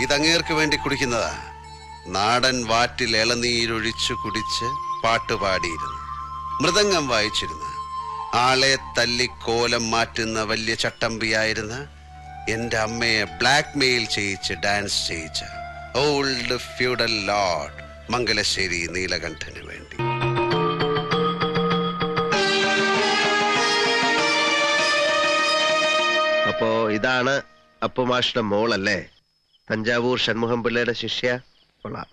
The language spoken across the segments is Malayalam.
ഇതങ്ങേർക്ക് വേണ്ടി കുടിക്കുന്നതാ. നാടൻ വാറ്റിൽ ഇളനീരൊഴിച്ചു കുടിച്ച് പാട്ടുപാടിയിരുന്നു, മൃദംഗം വായിച്ചിരുന്ന, ആളെ തല്ലിക്കോലം മാറ്റുന്ന വലിയ ചട്ടമ്പിയായിരുന്ന എൻ്റെ അമ്മയെ ബ്ലാക്ക് മെയിൽ ചെയ്യിച്ച് ഡാൻസ് ചെയ്യിച്ച ഓൾഡ് ഫ്യൂഡൽ ലോർഡ് മംഗലശ്ശേരി നീലകണ്ഠന് വേണ്ടി. അപ്പോ ഇതാണ് അപ്പുമാഷിന്റെ മോളല്ലേ? തഞ്ചാവൂർ ഷൺമുഖം പിള്ളയുടെ ശിഷ്യ. കൊള്ളാം.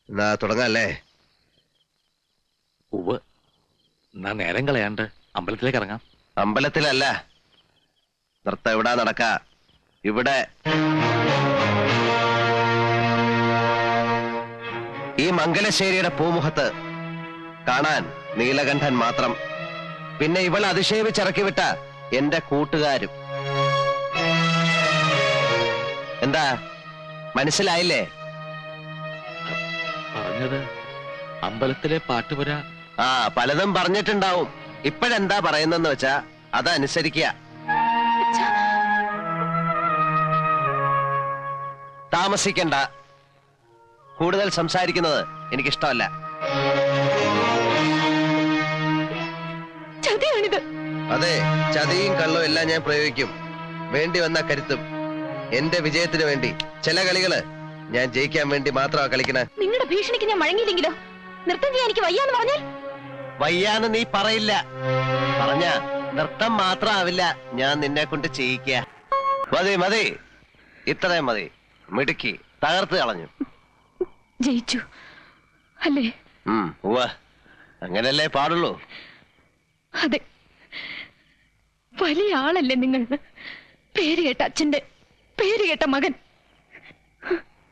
എന്നാ തുടങ്ങാല്ലേ? ഉവ്വ്. എന്നാ നേരം കളയാണ്ട് അമ്പലത്തിലേക്ക് ഇറങ്ങാം. അമ്പലത്തിലല്ല, നൃത്തം ഇവിടെ നടക്ക. ഇവിടെ ഈ മംഗലശ്ശേരിയുടെ പൂമുഖത്ത് കാണാൻ നീലകണ്ഠൻ മാത്രം, പിന്നെ ഇവൾ അതിശയിച്ചിറക്കി വിട്ട എന്റെ കൂട്ടുകാരും. എന്താ മനസ്സിലായില്ലേ? പറഞ്ഞത് അമ്പലത്തിലെ പാട്ടുപുര. ആ, പലതും പറഞ്ഞിട്ടുണ്ടാവും. ഇപ്പോഴെന്താ പറയുന്നെന്ന് വെച്ചാ അതനുസരിക്കുക. താമസിക്കണ്ട. കൂടുതൽ സംസാരിക്കുന്നത് എനിക്കിഷ്ടമല്ല. അതെ, ചതിയും കള്ളവും എല്ലാം ഞാൻ പ്രയോഗിക്കും. വേണ്ടി വന്ന കരുത്തും. എന്റെ വിജയത്തിന് വേണ്ടി. ചില കളികള് ഞാൻ ജയിക്കാൻ വേണ്ടി മാത്രമാ കളിക്കണേ. നിങ്ങളുടെ ഭീഷണിക്ക് ഞാൻ വഴങ്ങിയില്ലെങ്കിലോ? നൃത്തം ചെയ്യാൻ എനിക്ക് വയ്യാന്ന് പറഞ്ഞാൽ? വയ്യാന്ന് നീ പറയില്ല. പറഞ്ഞ നൃത്തം മാത്രമാവില്ല, ഞാൻ നിന്നെ കൊണ്ട് ചെയ്യിക്ക. മതി മതി, ഇത്രയും മതി. മിടുക്കി, തകർത്ത് കളഞ്ഞു. ജയിച്ചു അല്ലേ? അങ്ങനല്ലേ പാടുള്ളൂ. അതെ, വലിയ ആളല്ലേ നിങ്ങൾ. പേര് കേട്ട അച്ഛന്റെ പേര് കേട്ട മകൻ.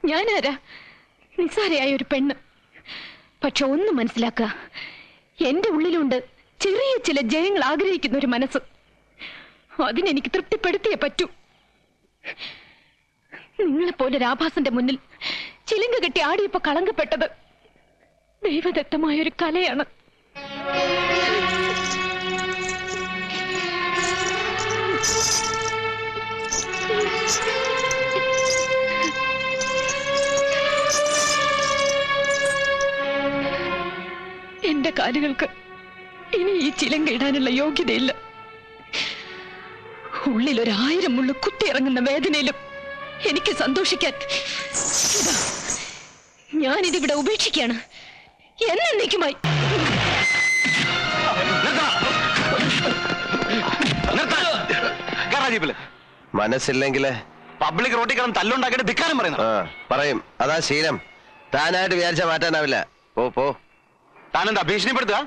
ഞാനാരാ? നിസ്സാരയായ ഒരു പെണ്ണ്. പക്ഷെ ഒന്ന് മനസ്സിലാക്കുക, എന്റെ ഉള്ളിലുണ്ട് ചെറിയ ചില ജയങ്ങൾ ആഗ്രഹിക്കുന്ന ഒരു മനസ്സ്. അതിനെനിക്ക് തൃപ്തിപ്പെടുത്തിയേ പറ്റൂ. നിങ്ങളെപ്പോലെ രാഭാസന്റെ മുന്നിൽ ചിലങ്ക കെട്ടി ആടിയപ്പോ കളങ്കപ്പെട്ടത് ദൈവദത്തമായൊരു കലയാണ്. എന്റെ കാലുകൾക്ക് ഇനി ഈ ചിലങ്ക ഇടാനുള്ള യോഗ്യതയില്ല. ഉള്ളിൽ 1000 മുള്ളു കുത്തിയിറങ്ങുന്ന വേദനയിലും എനിക്ക് സന്തോഷിക്കാൻ ഞാനിതിവിടെ ഉപേക്ഷിക്കുകയാണ് എന്നേക്കുമായി. മനസ്സില്ലെങ്കില് പബ്ലിക് റോട്ടിൽ കിടന്ന് തല്ലുണ്ടാക്കിയിട്ട് ധിക്കാരം പറയുന്നു. പറയും, അതാ ശീലം. താനായിട്ട് വിചാരിച്ചാ മാറ്റാനാവില്ല. പോ പോ. താനെന്താ ഭീഷണിപ്പെടുത്തുക?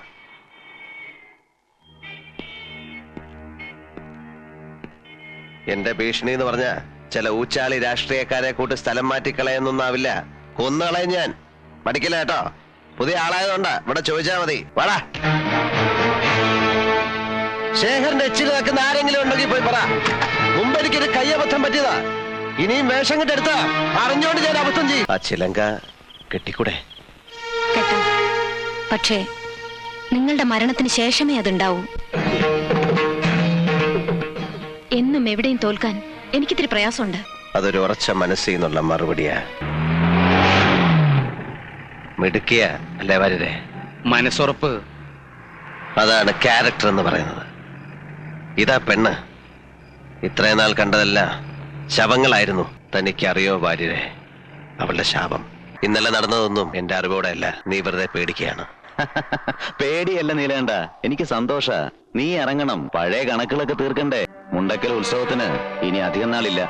എന്റെ ഭീഷണി എന്ന് പറഞ്ഞ ചില ഊച്ചാളി രാഷ്ട്രീയക്കാരെ കൂട്ട് സ്ഥലം മാറ്റിക്കളയെന്നൊന്നാവില്ല. കൊന്നുകളയും ഞാൻ. മടിക്കില്ല കേട്ടോ. പുതിയ ആളായതുകൊണ്ടാ. ഇവിടെ ചോദിച്ചാ മതി. വാടാ. ശേഖരന്റെ എച്ചിൽ നിൽക്കുന്ന ആരെങ്കിലും ഉണ്ടെങ്കിൽ പോയി പറ. മുമ്പ് എനിക്കൊരു കയ്യബദ്ധം പറ്റിയതാ. ഇനിയും വേഷം കെട്ടെടുത്താ അറിഞ്ഞോണ്ട് ഞാൻ അബദ്ധം ചെയ്യും. ആ ചിലങ്ക കെട്ടിക്കൂടെ? കേട്ടോ, പക്ഷേ നിങ്ങളുടെ മരണത്തിന് ശേഷമേ അതുണ്ടാവൂ. എന്നും എവിടെയും തോൽക്കാൻ എനിക്കിത്തിരി പ്രയാസമുണ്ട്. അതൊരു ഉറച്ച മനസ്സിൽ നിന്നുള്ള മറുപടിയാ. മിടുക്കിയ അല്ലേ വരരെ? മനസ്സുറപ്പ്. അതാണ് ക്യാരക്ടർ എന്ന് പറയുന്നത്. ഇതാ പെണ്ണ്. ഇത്രയും നാൾ കണ്ടതല്ല ശവങ്ങളായിരുന്നു. തനിക്കറിയോ ഭാര്യരെ? അവളുടെ ശാപം. ഇന്നലെ നടന്നതൊന്നും എന്റെ അറിവോടെയല്ല. നീ വെറുതെ പേടിക്കുകയാണ്. പേടിയല്ല നീലേണ്ട, എനിക്ക് സന്തോഷ. നീ ഇറങ്ങണം. പഴയ കണക്കുകളൊക്കെ തീർക്കണ്ടേ? മുണ്ടക്കൽ ഉത്സവത്തിന് ഇനി അധികം നാളില്ല.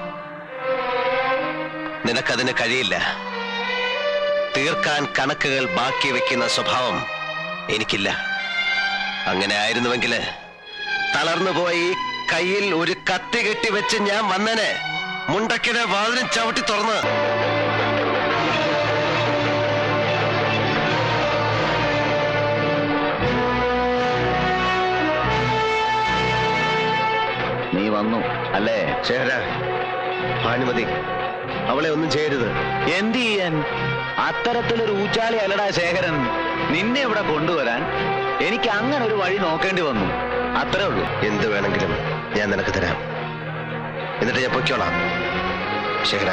നിനക്കതിന് കഴിയില്ല. തീർക്കാൻ കണക്കുകൾ ബാക്കി വെക്കുന്ന സ്വഭാവം എനിക്കില്ല. അങ്ങനെ ആയിരുന്നുവെങ്കില് തളർന്നുപോയി കയ്യിൽ ഒരു കത്തി കെട്ടി വെച്ച് ഞാൻ വന്നനെ. മുണ്ടക്കിനെ വാതിലും ചവിട്ടി തുറന്ന്. നീ വന്നു അല്ലേ? ശേഖര, ഭാനുമതി, അവളെ ഒന്നും ചെയ്യരുത്. എന്ത് ചെയ്യാൻ? അത്തരത്തിലൊരു ഊച്ചാളി അല്ലടാ ശേഖരൻ. നിന്നെ ഇവിടെ കൊണ്ടുവരാൻ എനിക്ക് അങ്ങനെ ഒരു വഴി നോക്കേണ്ടി വന്നു. അത്രേ ഉള്ളൂ. എന്ത് വേണമെങ്കിലും ഞാൻ നിനക്ക് തരാം. എന്നിട്ട് ഞാൻ പൊയ്ക്കോളാം. ശേഖര,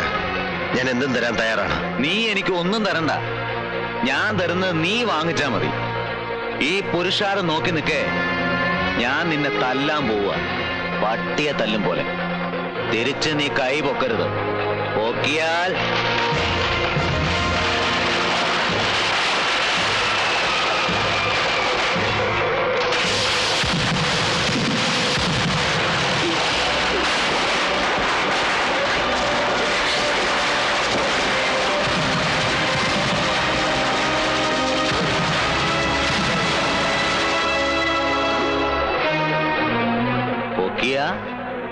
ഞാൻ എന്തും തരാൻ തയ്യാറാണ്. നീ എനിക്ക് ഒന്നും തരണ്ട. ഞാൻ തരുന്നത് നീ വാങ്ങിച്ചാ മതി. ഈ പുരുഷാരം നോക്കി നിൽക്കേ ഞാൻ നിന്നെ തല്ലാൻ പോവുക. പട്ടിയെ തല്ലും പോലെ. തിരിച്ച് നീ കൈ പൊക്കരുത്. പൊക്കിയാൽ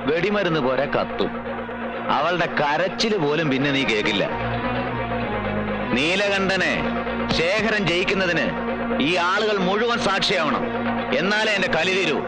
വെടിമരുന്ന് പോലെ കത്തും. അവളുടെ കരച്ചില് പോലും പിന്നെ നീ കേൾക്കില്ല. നീലകണ്ഠനെ ശേഖരൻ ജയിക്കുന്നതിന് ഈ ആളുകൾ മുഴുവൻ സാക്ഷിയാവണം. എന്നാലേ എന്റെ കലി തീരൂ.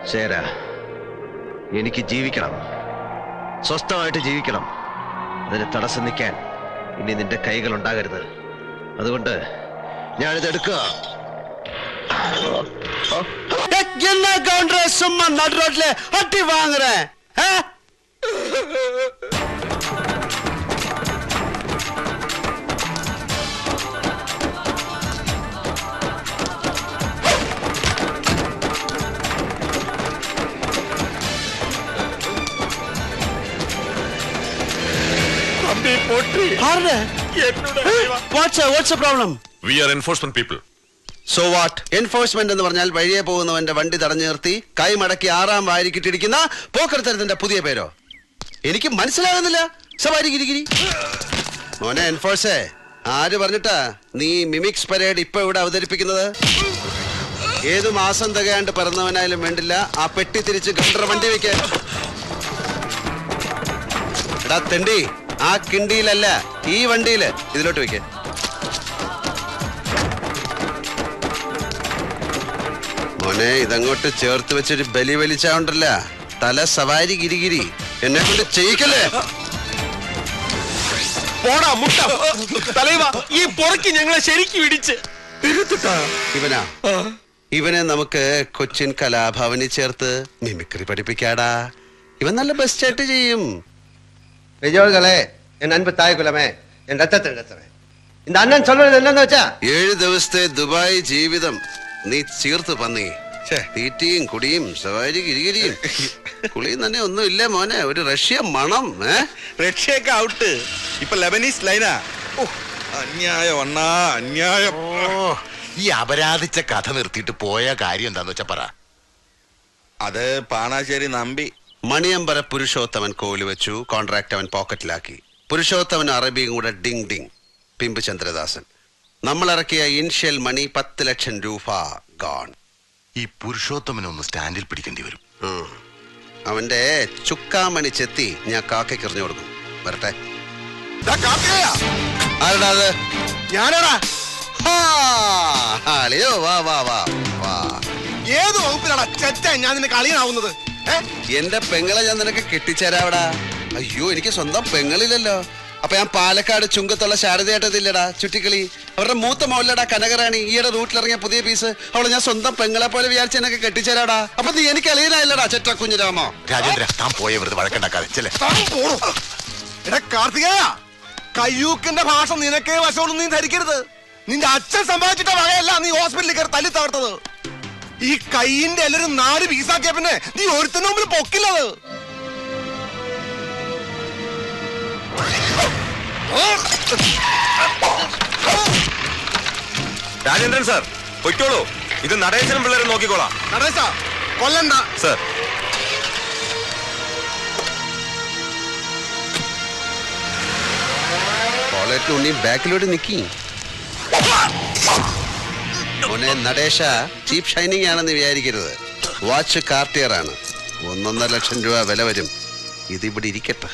ശര, എനിക്ക് ജീവിക്കണം, സ്വസ്ഥമായിട്ട് ജീവിക്കണം. അതിന് തടസ്സം നിൽക്കാൻ ഇനി നിന്റെ കൈകൾ ഉണ്ടാകരുത്. അതുകൊണ്ട് ഞാനിത് എടുക്കുക. என்ன கவுண்டர சும்மா நடு ரோட்ல அட்டி வாங்குறேன்? தம்பி போற்றி what's a problem? we are enforcement people. So what? Enforcement എന്ന് പറഞ്ഞാൽ വഴിയെ പോകുന്നവന്റെ വണ്ടി തടഞ്ഞു നിർത്തി കൈ മടക്കി 6-ാം വാരിക്കിട്ടിരിക്കുന്ന പോക്കർത്തരത്തിന്റെ പുതിയ പേരോ? എനിക്ക് മനസ്സിലാകുന്നില്ല. സവാരി ഗിരിഗിരി മോനെ എൻഫോഴ്സേ, ആര് പറഞ്ഞിട്ടാ നീ മിമിക്സ് പരേഡ് ഇപ്പൊ ഇവിടെ അവതരിപ്പിക്കുന്നത്? ഏതു മാസം തികയാണ്ട് പിറന്നവനായാലും വേണ്ടില്ല, ആ പെട്ടി തിരിച്ച് ഗണ്ടർ വണ്ടി വെക്കാൻ. എടാ തെണ്ടി, ആ കിണ്ടിയിലല്ല, ഈ വണ്ടിയില് ഇതിലോട്ട് വെക്കാൻ. മോനെ, ഇതങ്ങോട്ട് ചേർത്ത് വെച്ചൊരു ബലി വലിച്ചാണ്ടല്ല, തല സവാരി ഗിരിഗിരി എന്നെ കൊണ്ട് ചെയ്യിക്കല്ലേ. പോടാ മുട്ട തലൈവാ, ഈ പൊറക്കി ഞങ്ങളെ ശരിക്കും ഇടിച്ച് ഇവനാ? ഇവനെ നമുക്ക് കൊച്ചിൻ കലാഭവനിൽ ചേർത്ത് മിമിക്രി പഠിപ്പിക്കാടാ. ഇവൻ നല്ല ബെസ്റ്റായിട്ട് ചെയ്യും. பெரியோர்களே, என் அன்பு தாய் குலமே, என் ரத்தத்தின் ரத்தமே, இந்த அண்ணன் சொல்றது என்னன்னு வச்சா 7 ദിവസത്തെ ദുബായ് ജീവിതം നീ ചീർത്ത് പന്നി. തീറ്റിയും കുടിയും സവാരി ഗിരിഗിരിയും കുളിയും തന്നെ ഒന്നും ഇല്ല മോനെ. ഒരു റഷ്യ മണം. റഷ്യയൊക്കെ ഔട്ട്, ഇപ്പൊ ലെബനീസ് ലൈനാ. അന്യായം അണ്ണാ, അന്യായം. ഈ അപരാധിച്ച കഥ നിർത്തിയിട്ട് പോയ കാര്യം എന്താന്ന് വെച്ചാ പറ. അത് പാണാശ്ശേരി നമ്പി മണിയമ്പര പുരുഷോത്തമൻ കോല് വെച്ചു, കോൺട്രാക്ട് അവൻ പോക്കറ്റിലാക്കി. പുരുഷോത്തമൻ അറബിയും കൂടെ ഡിങ് ഡിങ്. പിമ്പ് ചന്ദ്രദാസൻ നമ്മൾ ഇറക്കിയ ഇൻഷ്യൽ മണി 10 ലക്ഷം രൂപ ഗോൺ. ഈ പുരുഷോത്തമനൊന്ന് സ്റ്റാൻഡിൽ പിടിക്കേണ്ടി വരും. അവന്റെ ചുക്കാമണി ചെത്തി ഞാൻ കാക്കയ്ക്ക് എറിഞ്ഞു കൊടുക്കും. വരട്ടെ. ആരടാ അത്? ഞാനാടാ. അളിയോ, വാ വാ വാ വാ. ഏത് വകുപ്പിലാടാ ചെറ്റ ഞാൻ നിന്നെ കളിയാവുന്നത്? എന്റെ പെങ്ങളെ ഞാൻ നിനക്ക് കെട്ടിച്ചേരാവിടാ. അയ്യോ, എനിക്ക് സ്വന്തം പെങ്ങളില്ലല്ലോ. അപ്പൊ ഞാൻ പാലക്കാട് ചുങ്കത്തുള്ള ശാരദയായിട്ടതില്ലടാ ചുറ്റിക്കളി. അവരുടെ മൂത്ത മോളിലടാ കനകറാണി, ഈയുടെ റൂട്ടിലിറങ്ങിയ പുതിയ പീസ്. അവളെ ഞാൻ സ്വന്തം പെങ്ങളെ പോലെ വിചാരിച്ച് എന്നൊക്കെ കെട്ടിച്ചേരാടാ. അപ്പൊ നീ എനിക്ക് അളിയനായില്ലടാ ചെറ്റ കുഞ്ഞിരാമോ. രാജേന്ദ്ര, താൻ പോയ വെറുതെ വഴക്കണ്ടാക്കാതെ ചെല്ലേ. എടാ കാർത്തികേയ, കയ്യൂക്കിന്റെ ഭാഷ നിനക്കേ വശമുള്ളൂ, നീ ധരിക്കരുത്. നിന്റെ അച്ഛൻ സമ്പാദിച്ചിട്ട വകയല്ല നീ ഹോസ്പിറ്റലിൽ കയറി തല്ലി തകർത്തത്. ഈ കൈയിന്റെ എല്ലാരും 4 പീസാക്കിയ പിന്നെ നീ ഒരുത്തന്റെ മുമ്പിൽ പൊക്കില്ലത്. രാജേന്ദ്രൻ സാർ പൊയ്ക്കോളൂ, ഇത് നടേശനും പിള്ളേരെ നോക്കിക്കോളാം. നടേശ കൊല്ലണ്ട സാർ. കോളേറ്റ് ഉണ്ണി ബാക്കിലോട്ട് നിക്കി. മോനെ നടേശ, ചീപ്പ് ഷൈനിങ് ആണെന്ന് വിചാരിക്കരുത്. വാച്ച് കാർട്ടിയർ ആണ്. 1.5 ലക്ഷം രൂപ വില വരും. ഇതിവിടെ ഇരിക്കട്ടെ.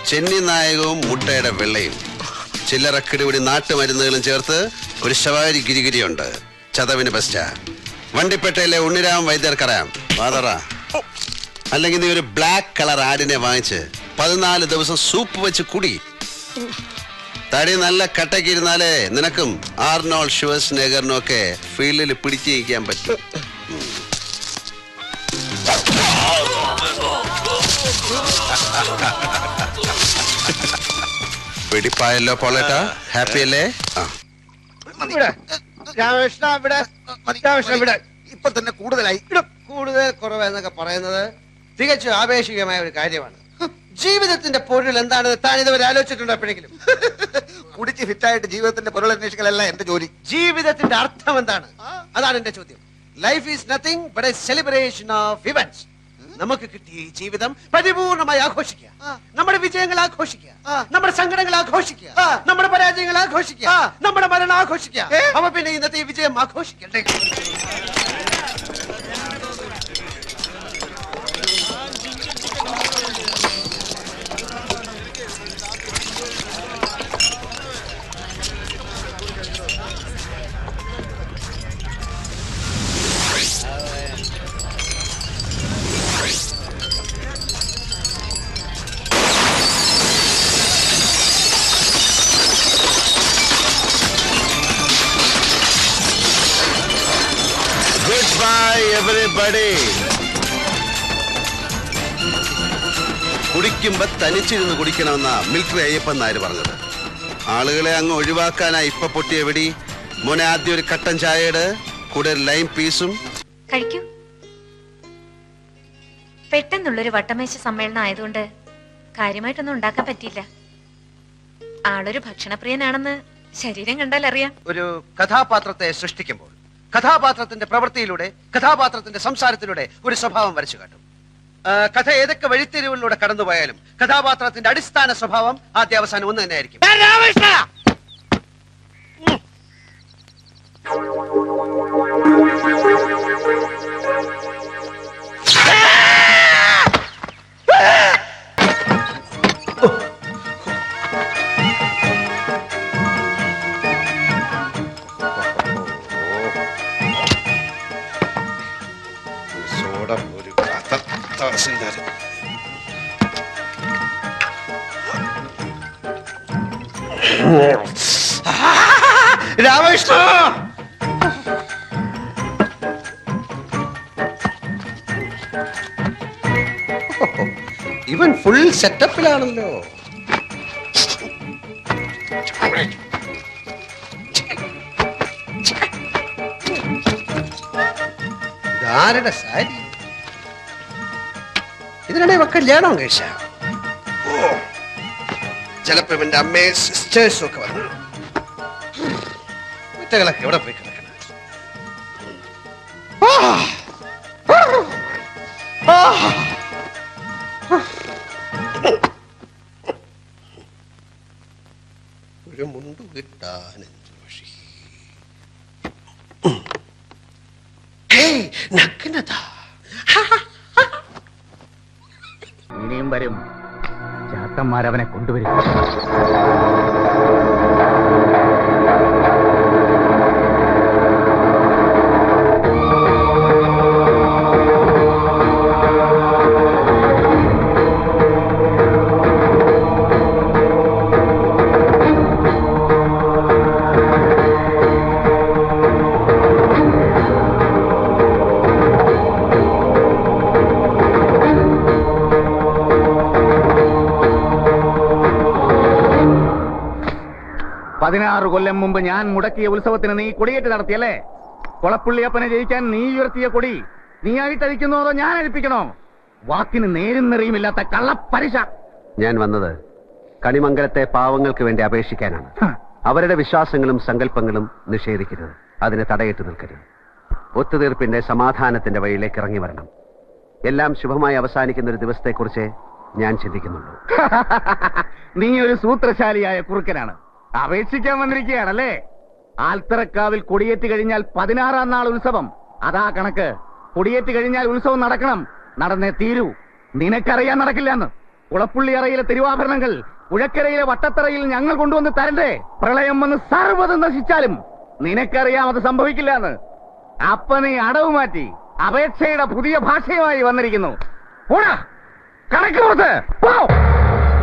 ചെന്നി നായകവും മുട്ടയുടെ വെള്ളയും ചില്ലറക്കിടിപിടി നാട്ടുമരുന്നുകളും ചേർത്ത് ഒരു ശവാരി ഗിരിഗിരിയുണ്ട്. ചതവിന് ബെസ്റ്റാ. വണ്ടിപ്പേട്ടയിലെ ഉണ്ണിരാം വൈദ്യർക്കറിയാം. വാതറ. അല്ലെങ്കിൽ നീ ഒരു ബ്ലാക്ക് കളർ ആടിനെ വാങ്ങിച്ച് 14 ദിവസം സൂപ്പ് വെച്ച് കുടി. തടി നല്ല കട്ടക്കിരുന്നാലേ നിനക്കും ആർണോൾഡ് ഷ്വാസ്നഗറിനും ഒക്കെ ഫീൽഡിൽ പിടിച്ചു നിൽക്കാൻ പറ്റും. വെടിപ്പായല്ലോ പോളേട്ടാ, ഹാപ്പി അല്ലേ? രാമകൃഷ്ണ ഇവിടെ, രാമകൃഷ്ണ ഇവിടെ. ഇപ്പൊ തന്നെ കൂടുതലായി. കൂടുതൽ കുറവ് എന്നൊക്കെ പറയുന്നത് തികച്ചും ആപേക്ഷികമായ ഒരു കാര്യമാണ്. ജീവിതത്തിന്റെ പൊരുൾ എന്താണെന്ന് താൻ ഇതുവരെ ആലോചിച്ചിട്ടുണ്ടോ എപ്പോഴെങ്കിലും? കുടിച്ച് ഫിറ്റായിട്ട് ജീവിതത്തിന്റെ പൊരുൾ അന്വേഷിക്കലല്ല എന്റെ ജോലി. ജീവിതത്തിന്റെ അർത്ഥം എന്താണ്? അതാണ് എന്റെ ചോദ്യം. Life is nothing but A celebration of events. നമുക്ക് കിട്ടിയ ഈ ജീവിതം പരിപൂർണമായി ആഘോഷിക്കുക. നമ്മുടെ വിജയങ്ങൾ ആഘോഷിക്കുക, നമ്മുടെ സങ്കടങ്ങൾ ആഘോഷിക്കുക, നമ്മുടെ പരാജയങ്ങൾ ആഘോഷിക്കുക, നമ്മുടെ മരണം ആഘോഷിക്കുക. അപ്പൊ പിന്നെ ഇന്നത്തെ ഈ വിജയം ആഘോഷിക്കട്ടെ. Goodbye, everybody. കുടിക്കുമ്പോ തനിച്ചിരുന്ന് കുടിക്കണമെന്നാ മിലിറ്ററി അയ്യപ്പൻ നായർ പറഞ്ഞത്. ആളുകളെ അങ്ങ് ഒഴിവാക്കാനാ ഇപ്പൊ പൊട്ടിയ വെടി. മോനെ, ആദ്യം ഒരു കട്ടൻ ചായയുടെ കൂടെ ഒരു ലൈം പീസും കഴിക്കൂ. പെട്ടെന്നുള്ളൊരു വട്ടമേശ സമ്മേളനം ആയതുകൊണ്ട് കാര്യമായിട്ടൊന്നും ഉണ്ടാക്കാൻ പറ്റിയില്ല. ആളൊരു ഭക്ഷണപ്രിയനാണെന്ന് ശരീരം കണ്ടാൽ അറിയാം. ഒരു കഥാപാത്രത്തെ സൃഷ്ടിക്കുമ്പോൾ കഥാപാത്രത്തിന്റെ പ്രവൃത്തിയിലൂടെ, കഥാപാത്രത്തിന്റെ സംസാരത്തിലൂടെ ഒരു സ്വഭാവം വരച്ചു കാട്ടും. കഥ ഏതൊക്കെ വഴിത്തിരിവുകളിലൂടെ കടന്നുപോയാലും കഥാപാത്രത്തിന്റെ അടിസ്ഥാന സ്വഭാവം ആദ്യ അവസാനം ഒന്ന് തന്നെയായിരിക്കും. ഒരു തഹസിൽദാർ രാമകൃഷ്ണ, ഇവൻ ഫുൾ സെറ്റപ്പിലാണല്ലോ. ഇതാരുടെ സാരി? ഇതിനിടെ ഇവ കല്യാണം കഴിച്ച ചിലപ്പോ ഇവന്റെ അമ്മയും സിസ്റ്റേഴ്സും ഒക്കെ വന്നു. കുറ്റകളൊക്കെ എവിടെ പോയി കിടക്കണം? ഒരു മുണ്ടു കിട്ടാൻ എന്ത് വഴി? നഗ്നത ഇനിയും വരും. ചാത്തന്മാരവനെ കൊണ്ടുവരും. കൊല്ലം മുമ്പ് ഞാൻ മുടക്കിയ ഉത്സവത്തിന് നീ കൊടിയേറ്റ് നടത്തിയല്ലേ? കൊളപ്പുള്ളിയപ്പനെ ജയിക്കാൻ നീ ഉയർത്തിയ കൊടി നീ ആയിട്ടഴിക്കുന്നോ അതോ ഞാൻ അഴിപ്പിക്കണോ? വാക്കിന് നേരും നെറിയുമില്ലാത്ത കള്ളപ്പരിശ. ഞാൻ വന്നത് കണിമംഗലത്തെ പാവങ്ങൾക്ക് വേണ്ടി അപേക്ഷിക്കാനാണ്. അവരുടെ വിശ്വാസങ്ങളും സങ്കല്പങ്ങളും നിഷേധിക്കരുത്, അതിന് തടയിട്ട് നിൽക്കരുത്. ഒത്തുതീർപ്പിന്റെ സമാധാനത്തിന്റെ വഴിയിലേക്ക് ഇറങ്ങി വരണം. എല്ലാം ശുഭമായി അവസാനിക്കുന്ന ഒരു ദിവസത്തെക്കുറിച്ച് ഞാൻ ചിന്തിക്കുന്നുള്ളൂ. നീ ഒരു സൂത്രശാലിയായ കുറുക്കനാണ്. അപേക്ഷിക്കാൻ വന്നിരിക്കുകയാണല്ലേ? ആൽത്തറക്കാവിൽ കൊടിയേറ്റ് കഴിഞ്ഞാൽ 16-ാം നാൾ ഉത്സവം. അതാ കണക്ക്. കൊടിയേറ്റ് കഴിഞ്ഞാൽ ഉത്സവം നടക്കണം, നടന്നേ തീരൂ. നിനക്കറിയാൻ നടക്കില്ലെന്ന്. കുളപ്പുള്ളിയറയിലെ തിരുവാഭരണങ്ങൾ പുഴക്കരയിലെ വട്ടത്തറയിൽ ഞങ്ങൾ കൊണ്ടുവന്ന് തരണ്ടേ? പ്രളയം വന്ന് സർവ്വതും നശിച്ചാലും നിനക്കറിയാം അത് സംഭവിക്കില്ലെന്ന്. അപ്പൊ നീ അടവ് മാറ്റി അപേക്ഷയുടെ പുതിയ ഭാഷയുമായി വന്നിരിക്കുന്നു. കണക്ക് പുറത്ത് പോ.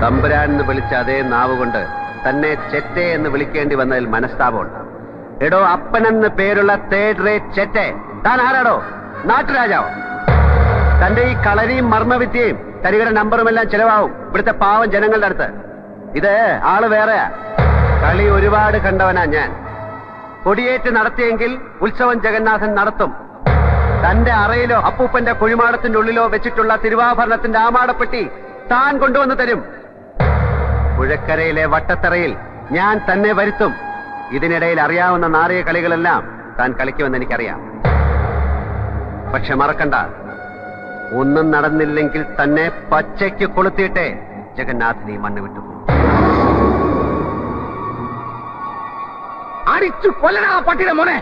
തമ്പുരാൻ എന്ന് വിളിച്ച അതേ നാവുകൊണ്ട് തന്നെ ചെറ്റെ എന്ന് വിളിക്കേണ്ടി വന്നതിൽ മനസ്താപമുണ്ട്. എടോ, അപ്പനെന്ന് പേരുള്ള തേർഡ് റേറ്റ് ചെറ്റെ, താൻ ആരാടോ? നാട്ടുരാജാവോ? തന്റെ ഈ കളരിയും മർമ്മവിദ്യയും തരികട നമ്പറുമെല്ലാം ചെലവാവും ഇവിടുത്തെ പാവം ജനങ്ങളുടെ അടുത്ത്. ഇത് ആള് വേറെയാ. കളി ഒരുപാട് കണ്ടവനാ ഞാൻ. കൊടിയേറ്റ് നടത്തിയെങ്കിൽ ഉത്സവം ജഗന്നാഥൻ നടത്തും. തന്റെ അറയിലോ അപ്പൂപ്പന്റെ കുഴിമാടത്തിന്റെ ഉള്ളിലോ വെച്ചിട്ടുള്ള തിരുവാഭരണത്തിന്റെ ആമാടപ്പെട്ടി താൻ കൊണ്ടുവന്ന് തരും. പുഴക്കരയിലെ വട്ടത്തറയിൽ ഞാൻ തന്നെ വരുത്തും. ഇതിനിടയിൽ അറിയാവുന്ന നാറിയ കളികളെല്ലാം താൻ കളിക്കുമെന്ന് എനിക്കറിയാം. പക്ഷെ മറക്കണ്ട, ഒന്നും നടന്നില്ലെങ്കിൽ തന്നെ പച്ചയ്ക്ക് കൊളുത്തിയിട്ടേ ജഗന്നാഥിനി മണ്ണ് വിട്ടുപോകും. അടിച്ചു കൊല്ലണ പട്ടിയുടെ മോനെ.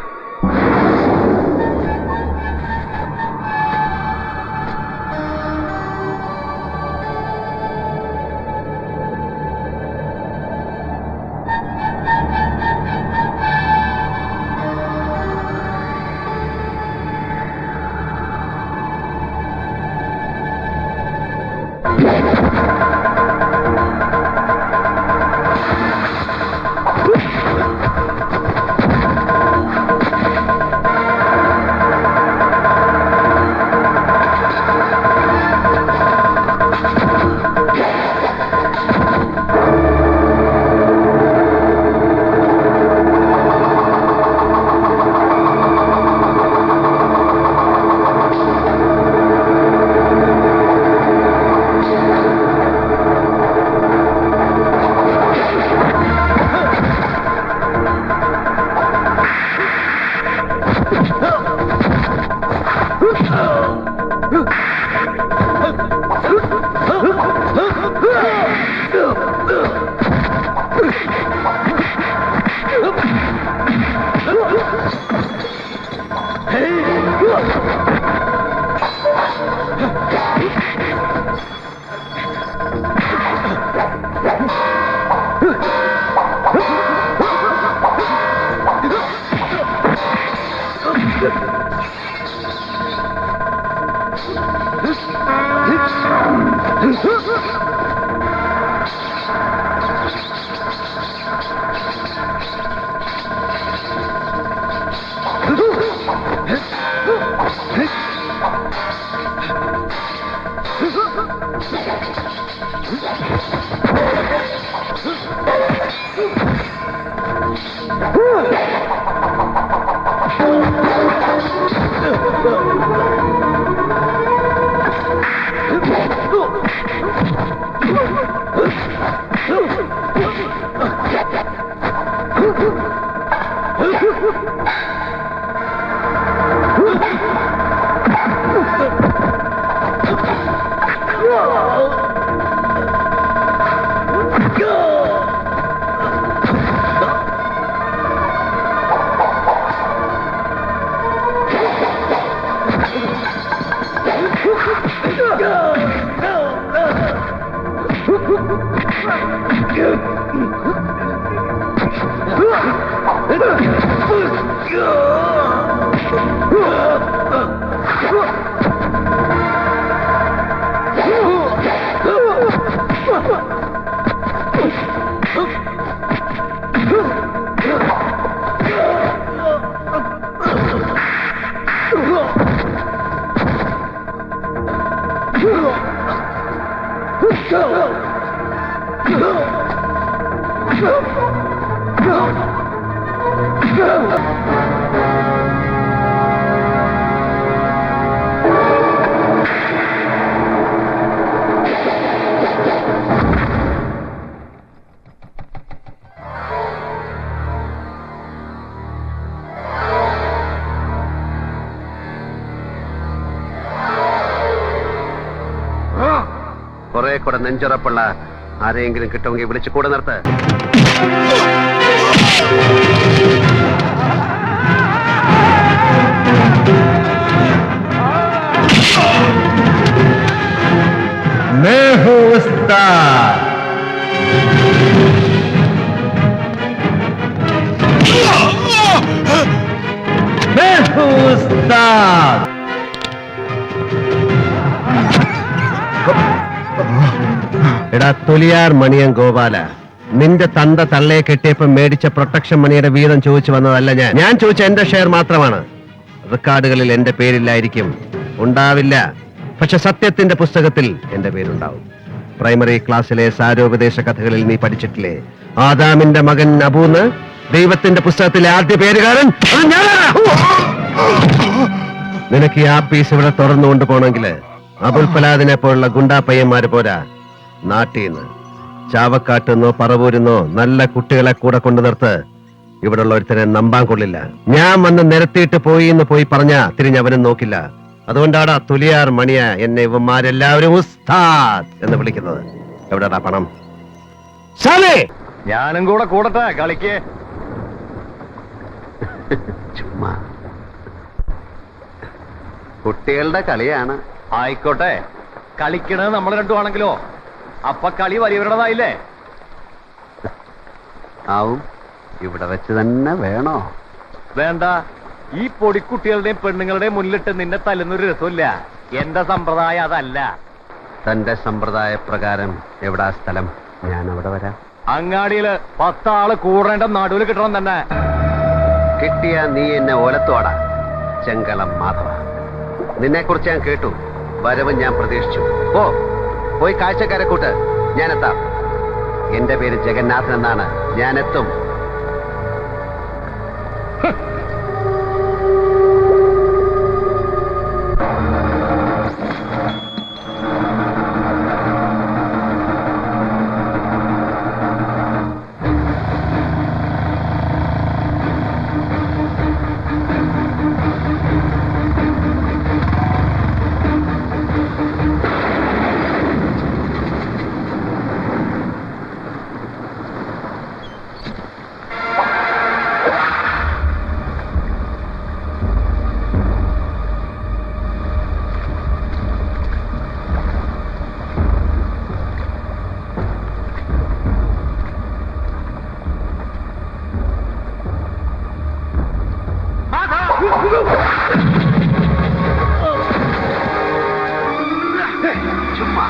കുറെ കൂടെ നെഞ്ചുറപ്പുള്ള ആരെയെങ്കിലും കിട്ടുമെങ്കിൽ വിളിച്ചു കൂടെ നിർത്ത്. എടാ തൊലിയാർ മണിയൻ ഗോപാല, നിന്റെ തന്ത തള്ളയെ കെട്ടിയപ്പോ മേടിച്ച പ്രൊട്ടക്ഷൻ മണിയുടെ വീതം ചോദിച്ചു വന്നതല്ല ഞാൻ ചോദിച്ച എന്റെ ഷെയർ മാത്രമാണ്. റെക്കോർഡുകളിൽ എന്റെ പേരില്ലായിരിക്കും, ഉണ്ടാവില്ല. പക്ഷെ സത്യത്തിന്റെ പുസ്തകത്തിൽ എന്റെ പേരുണ്ടാവും. പ്രൈമറി ക്ലാസ്സിലെ സാരോപദേശ കഥകളിൽ നീ പഠിച്ചിട്ടില്ലേ, ആദാമിന്റെ മകൻ അബൂന്ന് ദൈവത്തിന്റെ പുസ്തകത്തിലെ ആദ്യ പേരുകാരൻ നിനക്ക് ഈ ആ പീസ് ഇവിടെ തുറന്നുകൊണ്ട് പോണെങ്കിൽ അബുൽ ഫലാദിനെ പോലുള്ള ഗുണ്ടാ പയ്യന്മാര് പോരാ, നാട്ടീന്ന്. ചാവക്കാട്ടുന്നോ പറവൂരുന്നോ നല്ല കുട്ടികളെ കൂടെ കൊണ്ടു നിർത്ത്. ഇവിടെയുള്ള ഒരുത്തനെ നമ്പാൻ കൊള്ളില്ല. ഞാൻ വന്ന് നിരത്തിയിട്ട് പോയി എന്ന് പോയി പറഞ്ഞ തിരിഞ്ഞവനും നോക്കില്ല. അതുകൊണ്ടാണ് തുലിയാർ മണിയ എന്നെ ഇവന്മാരെല്ലാവരും ഉസ്താദ് എന്ന് വിളിക്കുന്നത്. എവിടെടാ പണം? ഞാനും കൂടെ കൂടട്ടെ കളിക്ക്. ചുമ്മാ കുട്ടികളുടെ കളിയാണ്. ആയിക്കോട്ടെ, കളിക്കണത് നമ്മൾ രണ്ടുമാണെങ്കിലോ അപ്പൊ കളി വലിയവരുടേതായില്ലേ? ആവും. ഇവിടെ വെച്ച് തന്നെ വേണോ? വേണ്ട. ഈ പൊടിക്കുട്ടികളുടെയും പെണ്ണുങ്ങളുടെയും മുന്നിലിട്ട് നിന്നെ തല്ലുന്നൊരു രസമില്ല. എന്റെ സമ്പ്രദായം അതല്ല. തന്റെ സമ്പ്രദായ പ്രകാരം എവിടാ സ്ഥലം? ഞാൻ അവിടെ വരാം. അങ്ങാടിയില് 10 ആള് കൂടേണ്ട നടുവിൽ കിട്ടണം തന്നെ. കിട്ടിയ നീ എന്നെ ഓലത്തോടാ. ചെങ്കളം മാധവ, നിന്നെ കുറിച്ച് ഞാൻ കേട്ടു. വരവ് ഞാൻ പ്രതീക്ഷിച്ചു. പോയി കാഴ്ചക്കാരെ കൂട്ട്. ഞാനെത്താം. എന്റെ പേര് ജഗന്നാഥൻ എന്നാണ്. ഞാനെത്തും. ചുമ്മാ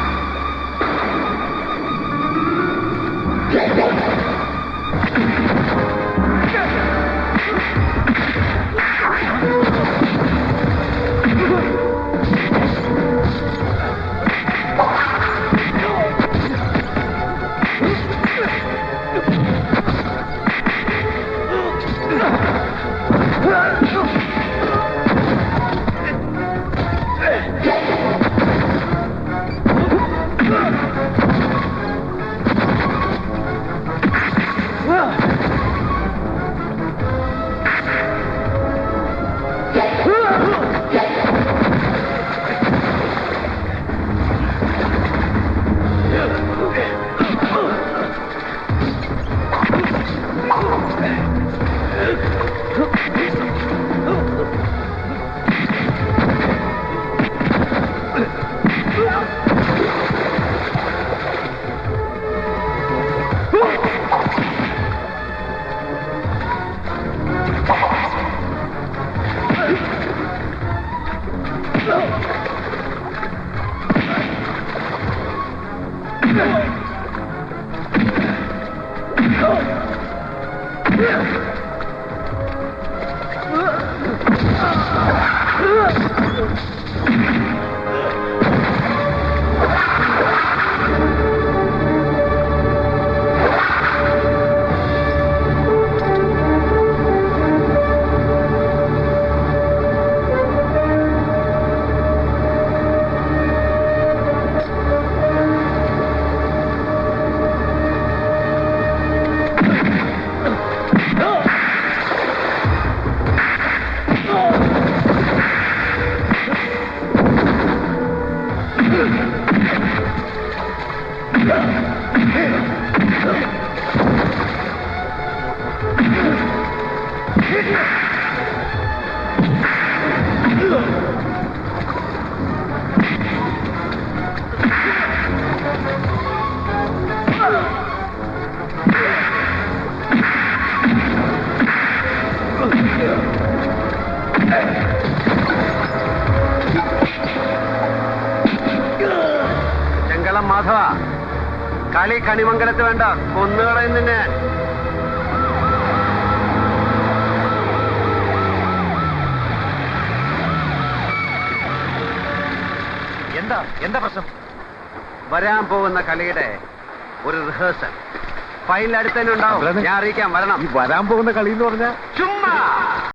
ചെങ്കളം മാധവ, കളി കണിമംഗലത്ത് വേണ്ട, കൊന്നുകളയും നിന്നെ. എന്താ പ്രശ്നം? വരാൻ പോകുന്ന കളിയുടെ ഒരു റിഹേഴ്സൽ ഫൈനൽ അടുത്ത് തന്നെ ഉണ്ടാവും. ഞാൻ അറിയിക്കാം, വരണം. വരാൻ പോകുന്ന കളി എന്ന് പറഞ്ഞാൽ ചുമ്മാ